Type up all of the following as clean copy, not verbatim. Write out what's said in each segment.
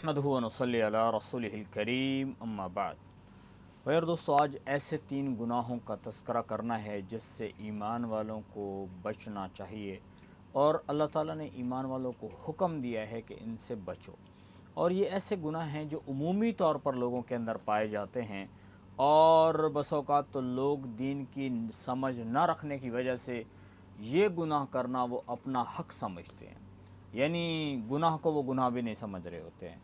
نحمدہ و نصلی علی رسولہ الکریم اما بعد۔ دوستو، آج ایسے 3 گناہوں کا تذکرہ کرنا ہے جس سے ایمان والوں کو بچنا چاہیے، اور اللہ تعالیٰ نے ایمان والوں کو حکم دیا ہے کہ ان سے بچو۔ اور یہ ایسے گناہ ہیں جو عمومی طور پر لوگوں کے اندر پائے جاتے ہیں، اور بس اوقات تو لوگ دین کی سمجھ نہ رکھنے کی وجہ سے یہ گناہ کرنا وہ اپنا حق سمجھتے ہیں، یعنی گناہ کو وہ گناہ بھی نہیں سمجھ رہے ہوتے ہیں۔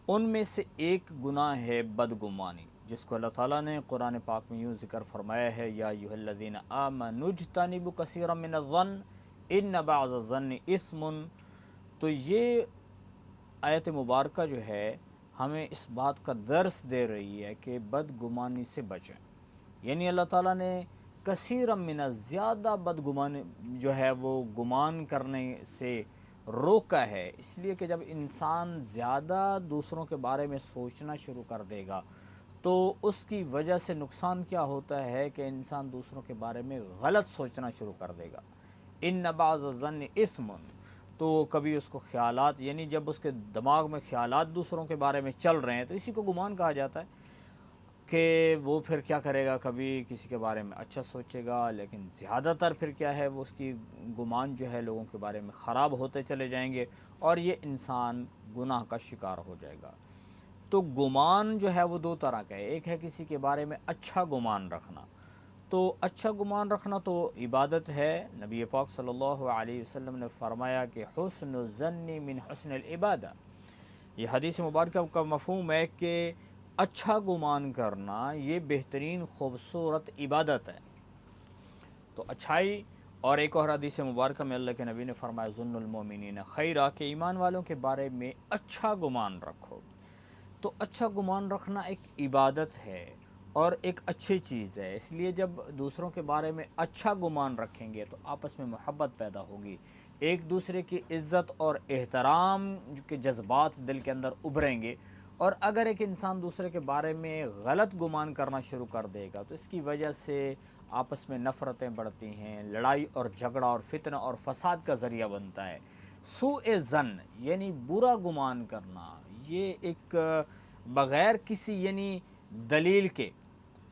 ان میں سے ایک گناہ ہے بدگمانی، جس کو اللہ تعالیٰ نے قرآن پاک میں یوں ذکر فرمایا ہے، یا ایھا الذین آمنوا اجتنبوا کثیرا من الظن ان بعض الظن اثم۔ تو یہ آیت مبارکہ جو ہے ہمیں اس بات کا درس دے رہی ہے کہ بدگمانی سے بچیں، یعنی اللہ تعالیٰ نے کثیر من، زیادہ بدگمانی جو ہے وہ گمان کرنے سے روکا ہے، اس لیے کہ جب انسان زیادہ دوسروں کے بارے میں سوچنا شروع کر دے گا تو اس کی وجہ سے نقصان کیا ہوتا ہے کہ انسان دوسروں کے بارے میں غلط سوچنا شروع کر دے گا۔ ان بعض الظن اثم، تو کبھی اس کو خیالات، یعنی جب اس کے دماغ میں خیالات دوسروں کے بارے میں چل رہے ہیں تو اسی کو گمان کہا جاتا ہے کہ وہ پھر کیا کرے گا، کبھی کسی کے بارے میں اچھا سوچے گا، لیکن زیادہ تر پھر کیا ہے، وہ اس کی گمان جو ہے لوگوں کے بارے میں خراب ہوتے چلے جائیں گے، اور یہ انسان گناہ کا شکار ہو جائے گا۔ تو گمان جو ہے وہ 2 طرح کا ہے، ایک ہے کسی کے بارے میں اچھا گمان رکھنا، تو اچھا گمان رکھنا تو عبادت ہے۔ نبی پاک صلی اللہ علیہ وسلم نے فرمایا کہ حسن الظن من حسن العبادہ، یہ حدیث مبارکہ کا مفہوم ہے کہ اچھا گمان کرنا یہ بہترین خوبصورت عبادت ہے۔ تو اچھائی، اور ایک اور حدیث مبارکہ میں اللہ کے نبی نے فرمایا ظن المؤمنین خیرا، کہ ایمان والوں کے بارے میں اچھا گمان رکھو۔ تو اچھا گمان رکھنا ایک عبادت ہے اور ایک اچھی چیز ہے، اس لیے جب دوسروں کے بارے میں اچھا گمان رکھیں گے تو آپس میں محبت پیدا ہوگی، ایک دوسرے کی عزت اور احترام کے جذبات دل کے اندر ابھریں گے۔ اور اگر ایک انسان دوسرے کے بارے میں غلط گمان کرنا شروع کر دے گا تو اس کی وجہ سے آپس میں نفرتیں بڑھتی ہیں، لڑائی اور جھگڑا اور فتنہ اور فساد کا ذریعہ بنتا ہے۔ سوء ظن یعنی برا گمان کرنا، یہ ایک بغیر کسی یعنی دلیل کے،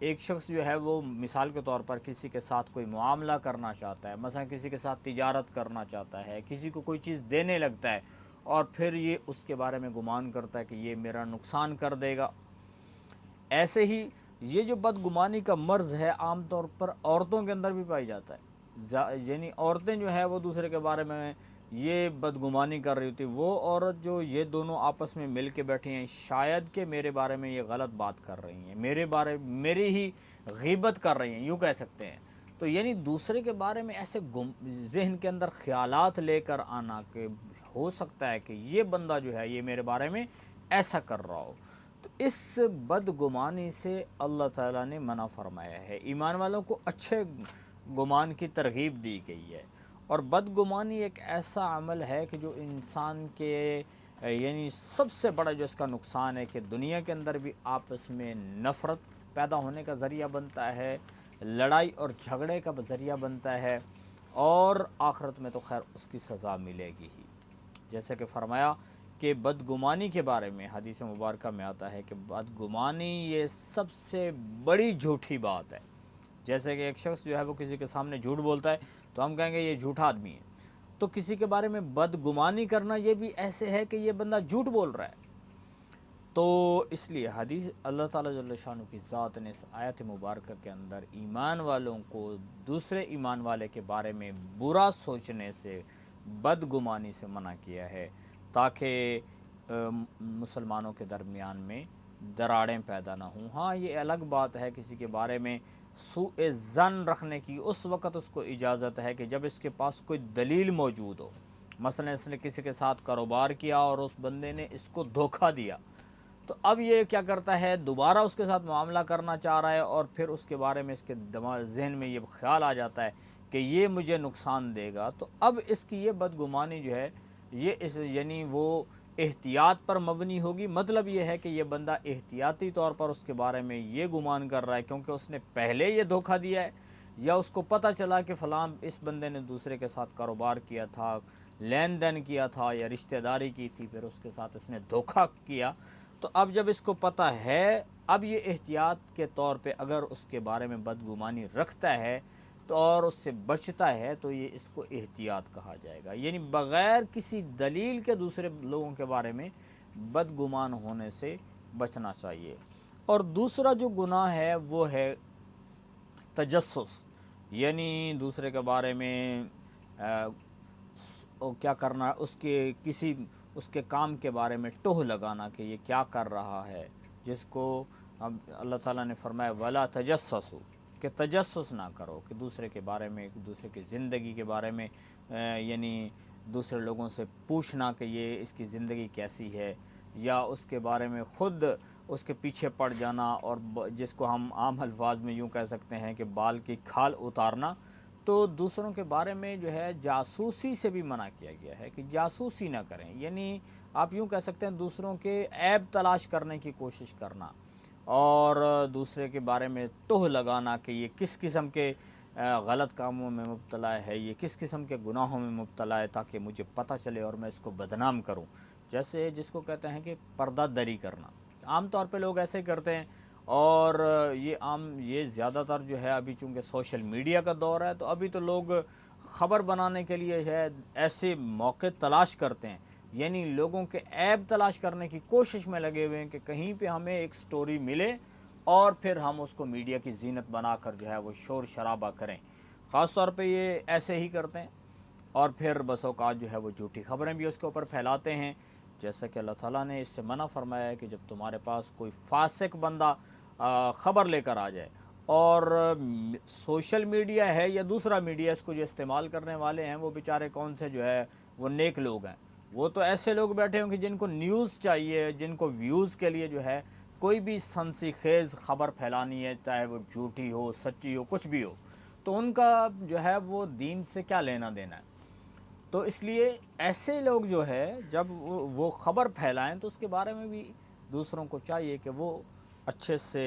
ایک شخص جو ہے وہ مثال کے طور پر کسی کے ساتھ کوئی معاملہ کرنا چاہتا ہے، مثلا کسی کے ساتھ تجارت کرنا چاہتا ہے، کسی کو کوئی چیز دینے لگتا ہے، اور پھر یہ اس کے بارے میں گمان کرتا ہے کہ یہ میرا نقصان کر دے گا۔ ایسے ہی یہ جو بدگمانی کا مرض ہے عام طور پر عورتوں کے اندر بھی پائی جاتا ہے، یعنی عورتیں جو ہے وہ دوسرے کے بارے میں یہ بدگمانی کر رہی ہوتی، وہ عورت جو یہ دونوں آپس میں مل کے بیٹھی ہیں، شاید کہ میرے بارے میں یہ غلط بات کر رہی ہیں، میری ہی غیبت کر رہی ہیں، یوں کہہ سکتے ہیں۔ تو یعنی دوسرے کے بارے میں ایسے ذہن کے اندر خیالات لے کر آنا کہ ہو سکتا ہے کہ یہ بندہ جو ہے یہ میرے بارے میں ایسا کر رہا ہو، تو اس بدگمانی سے اللہ تعالیٰ نے منع فرمایا ہے۔ ایمان والوں کو اچھے گمان کی ترغیب دی گئی ہے، اور بدگمانی ایک ایسا عمل ہے کہ جو انسان کے یعنی سب سے بڑا جو اس کا نقصان ہے کہ دنیا کے اندر بھی آپس میں نفرت پیدا ہونے کا ذریعہ بنتا ہے، لڑائی اور جھگڑے کا ذریعہ بنتا ہے، اور آخرت میں تو خیر اس کی سزا ملے گی ہی۔ جیسے کہ فرمایا کہ بدگمانی کے بارے میں حدیث مبارکہ میں آتا ہے کہ بدگمانی یہ سب سے بڑی جھوٹی بات ہے۔ جیسے کہ ایک شخص جو ہے وہ کسی کے سامنے جھوٹ بولتا ہے تو ہم کہیں گے یہ جھوٹا آدمی ہے، تو کسی کے بارے میں بدگمانی کرنا یہ بھی ایسے ہے کہ یہ بندہ جھوٹ بول رہا ہے۔ تو اس لیے حدیث اللہ تعالیٰ جل شانہ کی ذات نے اس آیت مبارکہ کے اندر ایمان والوں کو دوسرے ایمان والے کے بارے میں برا سوچنے سے، بدگمانی سے منع کیا ہے، تاکہ مسلمانوں کے درمیان میں دراڑیں پیدا نہ ہوں۔ ہاں یہ الگ بات ہے کسی کے بارے میں سوء ظن رکھنے کی، اس وقت اس کو اجازت ہے کہ جب اس کے پاس کوئی دلیل موجود ہو، مثلا اس نے کسی کے ساتھ کاروبار کیا اور اس بندے نے اس کو دھوکہ دیا، تو اب یہ کیا کرتا ہے، دوبارہ اس کے ساتھ معاملہ کرنا چاہ رہا ہے، اور پھر اس کے بارے میں اس کے ذہن میں یہ خیال آ جاتا ہے کہ یہ مجھے نقصان دے گا، تو اب اس کی یہ بدگمانی جو ہے یہ یعنی وہ احتیاط پر مبنی ہوگی۔ مطلب یہ ہے کہ یہ بندہ احتیاطی طور پر اس کے بارے میں یہ گمان کر رہا ہے کیونکہ اس نے پہلے یہ دھوکہ دیا ہے، یا اس کو پتہ چلا کہ فلاں اس بندے نے دوسرے کے ساتھ کاروبار کیا تھا، لین دین کیا تھا یا رشتہ داری کی تھی، پھر اس کے ساتھ اس نے دھوکہ کیا، تو اب جب اس کو پتہ ہے، اب یہ احتیاط کے طور پہ اگر اس کے بارے میں بدگمانی رکھتا ہے تو اور اس سے بچتا ہے، تو یہ اس کو احتیاط کہا جائے گا، یعنی بغیر کسی دلیل کے دوسرے لوگوں کے بارے میں بدگمان ہونے سے بچنا چاہیے۔ اور دوسرا جو گناہ ہے وہ ہے تجسس، یعنی دوسرے کے بارے میں کیا کرنا، اس کے کام کے بارے میں ٹوہ لگانا کہ یہ کیا کر رہا ہے، جس کو اللہ تعالیٰ نے فرمایا وَلَا تَجَسَّسُوا، کہ تجسس نہ کرو، کہ دوسرے کے بارے میں، دوسرے کی زندگی کے بارے میں یعنی دوسرے لوگوں سے پوچھنا کہ یہ اس کی زندگی کیسی ہے، یا اس کے بارے میں خود اس کے پیچھے پڑ جانا، اور جس کو ہم عام الفاظ میں یوں کہہ سکتے ہیں کہ بال کی کھال اتارنا۔ تو دوسروں کے بارے میں جو ہے جاسوسی سے بھی منع کیا گیا ہے کہ جاسوسی نہ کریں، یعنی آپ یوں کہہ سکتے ہیں دوسروں کے عیب تلاش کرنے کی کوشش کرنا، اور دوسرے کے بارے میں ٹوہ لگانا کہ یہ کس قسم کے غلط کاموں میں مبتلا ہے، یہ کس قسم کے گناہوں میں مبتلا ہے، تاکہ مجھے پتہ چلے اور میں اس کو بدنام کروں، جیسے جس کو کہتے ہیں کہ پردہ دری کرنا۔ عام طور پہ لوگ ایسے کرتے ہیں، اور یہ زیادہ تر جو ہے ابھی چونکہ سوشل میڈیا کا دور ہے، تو ابھی تو لوگ خبر بنانے کے لیے ہے ایسے موقع تلاش کرتے ہیں، یعنی لوگوں کے عیب تلاش کرنے کی کوشش میں لگے ہوئے ہیں کہ کہیں پہ ہمیں ایک سٹوری ملے اور پھر ہم اس کو میڈیا کی زینت بنا کر جو ہے وہ شور شرابہ کریں۔ خاص طور پہ یہ ایسے ہی کرتے ہیں، اور پھر بس اوقات جو ہے وہ جھوٹی خبریں بھی اس کے اوپر پھیلاتے ہیں، جیسا کہ اللہ تعالیٰ نے اس سے منع فرمایا ہے کہ جب تمہارے پاس کوئی فاسق بندہ خبر لے کر آ جائے، اور سوشل میڈیا ہے یا دوسرا میڈیا، اس کو جو استعمال کرنے والے ہیں وہ بیچارے کون سے جو ہے وہ نیک لوگ ہیں، وہ تو ایسے لوگ بیٹھے ہوں کہ جن کو نیوز چاہیے، جن کو ویوز کے لیے جو ہے کوئی بھی سنسی خیز خبر پھیلانی ہے، چاہے وہ جھوٹی ہو، سچی ہو، کچھ بھی ہو، تو ان کا جو ہے وہ دین سے کیا لینا دینا ہے۔ تو اس لیے ایسے لوگ جو ہے جب وہ خبر پھیلائیں تو اس کے بارے میں بھی دوسروں کو چاہیے کہ وہ اچھے سے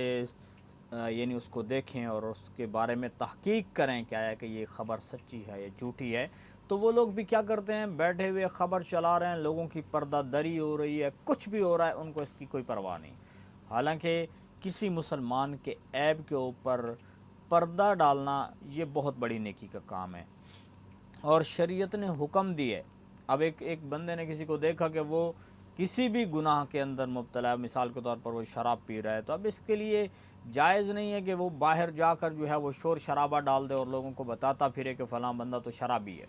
یعنی اس کو دیکھیں اور اس کے بارے میں تحقیق کریں کیا ہے کہ یہ خبر سچی ہے یا جھوٹی ہے۔ تو وہ لوگ بھی کیا کرتے ہیں، بیٹھے ہوئے خبر چلا رہے ہیں، لوگوں کی پردہ دری ہو رہی ہے، کچھ بھی ہو رہا ہے، ان کو اس کی کوئی پرواہ نہیں۔ حالانکہ کسی مسلمان کے عیب کے اوپر پردہ ڈالنا یہ بہت بڑی نیکی کا کام ہے، اور شریعت نے حکم دی ہے۔ اب ایک بندے نے کسی کو دیکھا کہ وہ کسی بھی گناہ کے اندر مبتلا ہے، مثال کے طور پر وہ شراب پی رہا ہے، تو اب اس کے لیے جائز نہیں ہے کہ وہ باہر جا کر جو ہے وہ شور شرابہ ڈال دے اور لوگوں کو بتاتا پھرے کہ فلاں بندہ تو شرابی ہے،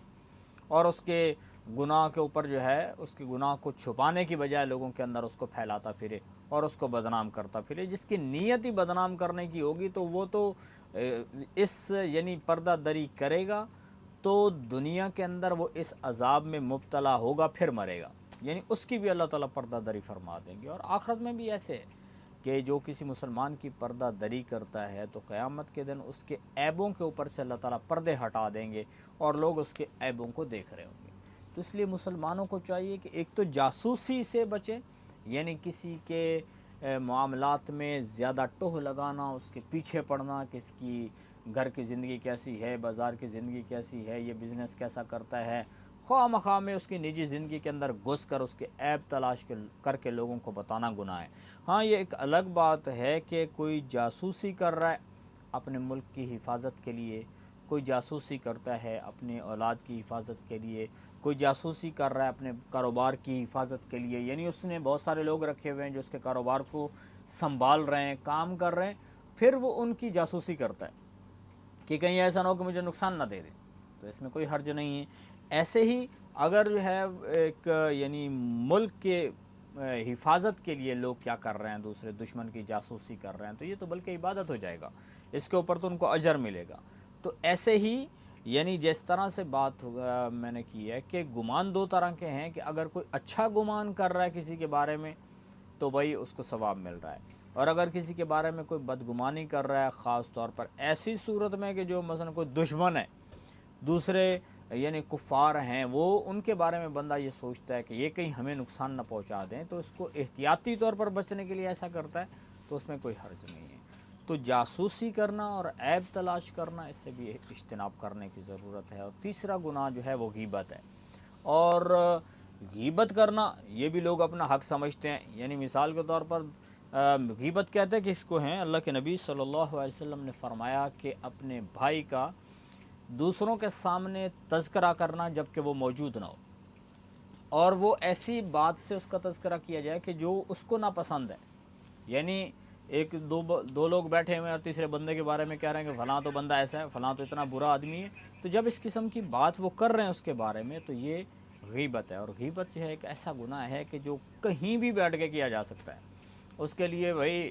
اور اس کے گناہ کے اوپر جو ہے اس کے گناہ کو چھپانے کی بجائے لوگوں کے اندر اس کو پھیلاتا پھرے اور اس کو بدنام کرتا پھرے۔ جس کی نیت ہی بدنام کرنے کی ہوگی تو وہ تو اس یعنی پردہ دری کرے گا تو دنیا کے اندر وہ اس عذاب میں مبتلا ہوگا، پھر مرے گا، یعنی اس کی بھی اللہ تعالیٰ پردہ دری فرما دیں گے۔ اور آخرت میں بھی ایسے ہے کہ جو کسی مسلمان کی پردہ دری کرتا ہے تو قیامت کے دن اس کے عیبوں کے اوپر سے اللہ تعالیٰ پردے ہٹا دیں گے اور لوگ اس کے عیبوں کو دیکھ رہے ہوں گے۔ تو اس لیے مسلمانوں کو چاہیے کہ ایک تو جاسوسی سے بچیں، یعنی کسی کے معاملات میں زیادہ ٹوہ لگانا، اس کے پیچھے پڑنا کہ اس کی گھر کی زندگی کیسی ہے، بازار کی زندگی کیسی ہے، یہ بزنس کیسا کرتا ہے، خواہ مخواہ میں اس کی نجی زندگی کے اندر گھس کر اس کے عیب تلاش کر کے لوگوں کو بتانا گناہ ہے۔ ہاں یہ ایک الگ بات ہے کہ کوئی جاسوسی کر رہا ہے اپنے ملک کی حفاظت کے لیے، کوئی جاسوسی کرتا ہے اپنے اولاد کی حفاظت کے لیے، کوئی جاسوسی کر رہا ہے اپنے کاروبار کی حفاظت کے لیے، یعنی اس نے بہت سارے لوگ رکھے ہوئے ہیں جو اس کے کاروبار کو سنبھال رہے ہیں، کام کر رہے ہیں، پھر وہ ان کی جاسوسی کرتا ہے کہ کہیں ایسا نہ ہو کہ مجھے نقصان نہ دے دے، تو اس میں کوئی حرج نہیں ہے۔ ایسے ہی اگر جو ہے ایک یعنی ملک کے حفاظت کے لیے لوگ کیا کر رہے ہیں، دوسرے دشمن کی جاسوسی کر رہے ہیں، تو یہ تو بلکہ عبادت ہو جائے گا، اس کے اوپر تو ان کو اجر ملے گا۔ تو ایسے ہی یعنی جس طرح سے بات میں نے کی ہے کہ گمان دو طرح کے ہیں، کہ اگر کوئی اچھا گمان کر رہا ہے کسی کے بارے میں تو بھائی اس کو ثواب مل رہا ہے، اور اگر کسی کے بارے میں کوئی بدگمانی کر رہا ہے، خاص طور پر ایسی صورت میں کہ جو مثلا کوئی دشمن ہے، دوسرے یعنی کفار ہیں، وہ ان کے بارے میں بندہ یہ سوچتا ہے کہ یہ کہیں ہمیں نقصان نہ پہنچا دیں، تو اس کو احتیاطی طور پر بچنے کے لیے ایسا کرتا ہے، تو اس میں کوئی حرج نہیں ہے۔ تو جاسوسی کرنا اور عیب تلاش کرنا، اس سے بھی اجتناب کرنے کی ضرورت ہے۔ اور تیسرا گناہ جو ہے وہ غیبت ہے، اور غیبت کرنا یہ بھی لوگ اپنا حق سمجھتے ہیں، یعنی مثال کے طور پر غیبت کہتے ہیں کہ اس کو ہیں، اللہ کے نبی صلی اللہ علیہ وسلم نے فرمایا کہ اپنے بھائی کا دوسروں کے سامنے تذکرہ کرنا جب کہ وہ موجود نہ ہو، اور وہ ایسی بات سے اس کا تذکرہ کیا جائے کہ جو اس کو ناپسند ہے، یعنی ایک دو لوگ بیٹھے ہوئے ہیں اور تیسرے بندے کے بارے میں کہہ رہے ہیں کہ فلاں تو بندہ ایسا ہے، فلاں تو اتنا برا آدمی ہے، تو جب اس قسم کی بات وہ کر رہے ہیں اس کے بارے میں تو یہ غیبت ہے، اور غیبت جو ہے ایک ایسا گناہ ہے کہ جو کہیں بھی بیٹھ کے کیا جا سکتا ہے۔ اس کے لیے بھائی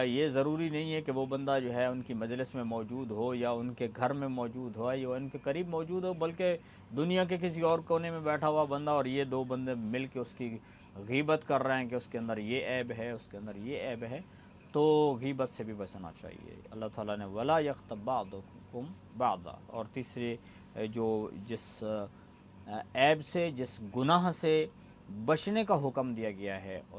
یہ ضروری نہیں ہے کہ وہ بندہ جو ہے ان کی مجلس میں موجود ہو یا ان کے گھر میں موجود ہو یا ان کے قریب موجود ہو، بلکہ دنیا کے کسی اور کونے میں بیٹھا ہوا بندہ اور یہ دو بندے مل کے اس کی غیبت کر رہے ہیں کہ اس کے اندر یہ عیب ہے، اس کے اندر یہ عیب ہے، تو غیبت سے بھی بچنا چاہیے۔ اللہ تعالیٰ نے ولا یغتب بعضکم بعضا، اور تیسرے جو جس عیب سے، جس گناہ سے بچنے کا حکم دیا گیا ہے، اور